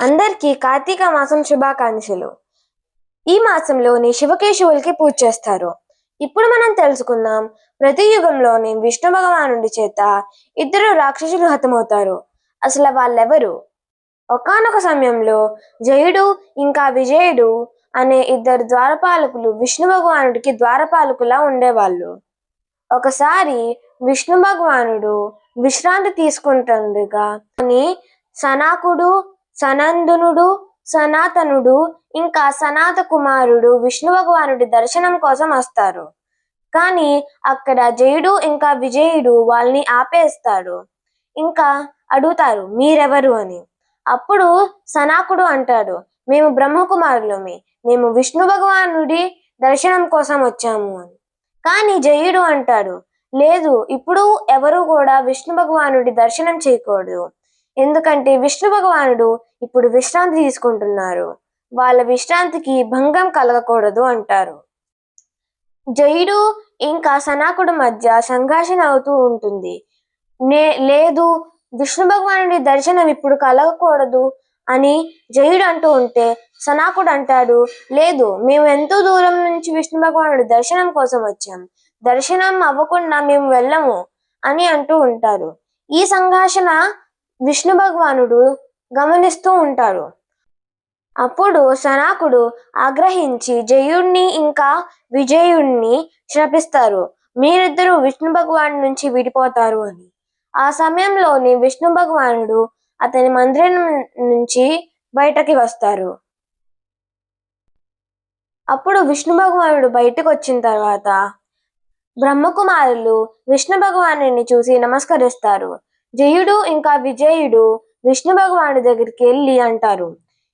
అందరికీ కార్తీక మాసం శుభాకాంక్షలు. ఈ మాసంలోని శివకేశవులకి పూజ చేస్తారు. ఇప్పుడు మనం తెలుసుకుందాం, ప్రతి యుగంలోని విష్ణు భగవానుడి చేత ఇద్దరు రాక్షసులు హతమవుతారు. అసలు వాళ్ళెవరు? ఒకానొక సమయంలో జయుడు ఇంకా విజయుడు అనే ఇద్దరు ద్వారపాలకులు విష్ణు భగవానుడికి ద్వారపాలకులా ఉండేవాళ్ళు. ఒకసారి విష్ణు భగవానుడు విశ్రాంతి తీసుకుంటుండగా సనాకుడు, సనందనుడు, సనాతనుడు ఇంకా సనాత కుమారుడు విష్ణు భగవానుడి దర్శనం కోసం వస్తారు. కానీ అక్కడ జయుడు ఇంకా విజయుడు వాళ్ళని ఆపేస్తాడు. ఇంకా అడుగుతారు, మీరెవరు అని. అప్పుడు సనాకుడు అంటాడు, మేము బ్రహ్మకుమారులమే, మేము విష్ణు భగవానుడి దర్శనం కోసం వచ్చాము అని. కానీ జయుడు అంటాడు, లేదు, ఇప్పుడు ఎవరు కూడా విష్ణు భగవానుడి దర్శనం చేయకూడదు, ఎందుకంటే విష్ణు భగవానుడు ఇప్పుడు విశ్రాంతి తీసుకుంటున్నారు, వాళ్ళ విశ్రాంతికి భంగం కలగకూడదు అంటారు. జయుడు ఇంకా సనాకుడు మధ్య సంఘర్షణ అవుతూ ఉంటుంది. లేదు, విష్ణు భగవానుడి దర్శనం ఇప్పుడు కలగకూడదు అని జయుడు అంటూ ఉంటే సనాకుడు అంటాడు, లేదు, మేము ఎంతో దూరం నుంచి విష్ణు భగవానుడి దర్శనం కోసం వచ్చాం, దర్శనం అవ్వకుండా మేము వెళ్ళము అని అంటూ ఉంటారు. ఈ సంఘర్షణ విష్ణు భగవానుడు గమనిస్తూ ఉంటారు. అప్పుడు సనాకుడు ఆగ్రహించి జయుడిని ఇంకా విజయుడిని శపిస్తారు, మీరిద్దరూ విష్ణు భగవాను నుంచి విడిపోతారు అని. ఆ సమయంలోని విష్ణు భగవానుడు అతని మందిరం నుంచి బయటకి వస్తారు. అప్పుడు విష్ణు భగవానుడు బయటకు వచ్చిన తర్వాత బ్రహ్మకుమారులు విష్ణు భగవానుని చూసి నమస్కరిస్తారు. జయుడు ఇంకా విజయుడు విష్ణు భగవానుడి దగ్గరికి వెళ్ళి అంటారు,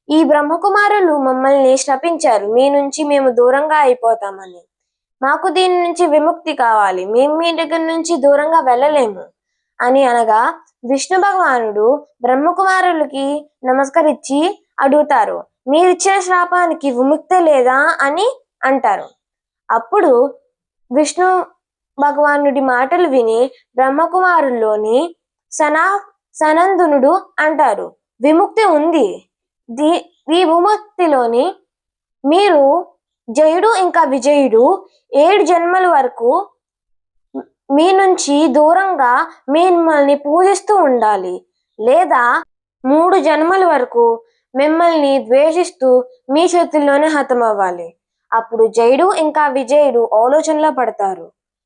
ఈ బ్రహ్మకుమారులు మమ్మల్ని శపించారు, మీ నుంచి మేము దూరంగా అయిపోతామని, మాకు దీని నుంచి విముక్తి కావాలి, మేము మీ దగ్గర నుంచి దూరంగా వెళ్ళలేము అని అనగా విష్ణు భగవానుడు బ్రహ్మకుమారులకి నమస్కరించి అడుగుతారు, మీరిచ్చిన శ్రాపానికి విముక్తి లేదా అని అంటారు. అప్పుడు విష్ణు భగవానుడి మాటలు విని బ్రహ్మకుమారుల్లోని సనందనుడు అంటారు, విముక్తి ఉంది, ఈ విముక్తిలోని మీరు జయుడు ఇంకా విజయుడు 7 జన్మల వరకు మీ నుంచి దూరంగా మిమ్మల్ని పూజిస్తూ ఉండాలి, లేదా 3 జన్మల వరకు మిమ్మల్ని ద్వేషిస్తూ మీ చేతుల్లోనే హతమవ్వాలి. అప్పుడు జయుడు ఇంకా విజయుడు ఆలోచనలో పడతారు.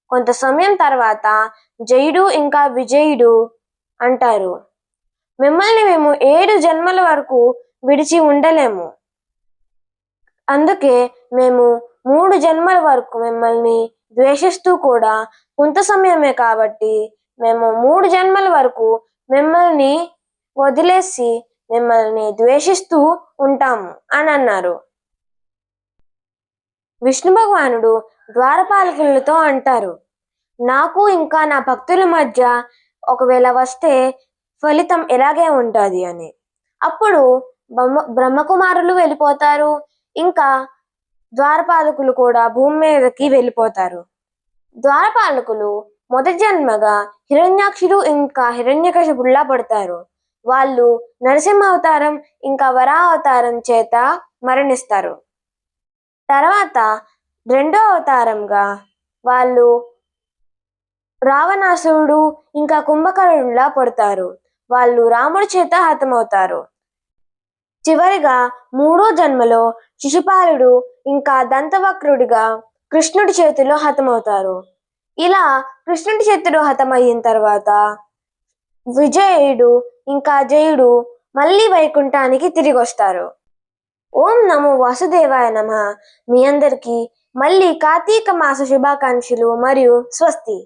కొంత సమయం తర్వాత జయుడు ఇంకా విజయుడు అంటారు, మిమ్మల్ని మేము 7 జన్మల వరకు విడిచి ఉండలేము, అందుకే మేము 3 జన్మల వరకు మిమ్మల్ని ద్వేషిస్తూ కూడా కొంత సమయమే కాబట్టి మేము 3 జన్మల వరకు మిమ్మల్ని వదిలేసి మిమ్మల్ని ద్వేషిస్తూ ఉంటాము అని అన్నారు. విష్ణు భగవానుడు ద్వారపాలకులతో అంటారు, నాకు ఇంకా నా భక్తుల మధ్య ఒకవేళ వస్తే ఫలితం ఎలాగే ఉంటుంది అని. అప్పుడు బ్రహ్మకుమారులు వెళ్ళిపోతారు, ఇంకా ద్వారపాలకులు కూడా భూమి మీదకి వెళ్ళిపోతారు. ద్వారపాలకులు మొదటి జన్మగా హిరణ్యాక్షుడు ఇంకా హిరణ్యకశిపుడులా పడతారు. వాళ్ళు నరసింహ అవతారం ఇంకా వరాహ అవతారం చేత మరణిస్తారు. తర్వాత 2వ అవతారంగా వాళ్ళు రావణాసురుడు ఇంకా కుంభకర్ణులా పడతారు. వాళ్ళు రాముడి చేత హతమవుతారు. చివరిగా 3వ జన్మలో శిశుపాలుడు ఇంకా దంతవక్రుడిగా కృష్ణుడి చేతిలో హతమవుతారు. ఇలా కృష్ణుడి చేతిలో హతమయిన తర్వాత విజయుడు ఇంకా జయుడు మళ్ళీ వైకుంఠానికి తిరిగి వస్తారు. ఓం నమో వాసుదేవాయ నమః. మీ అందరికీ మళ్ళీ కార్తీక మాస శుభాకాంక్షలు మరియు స్వస్తి.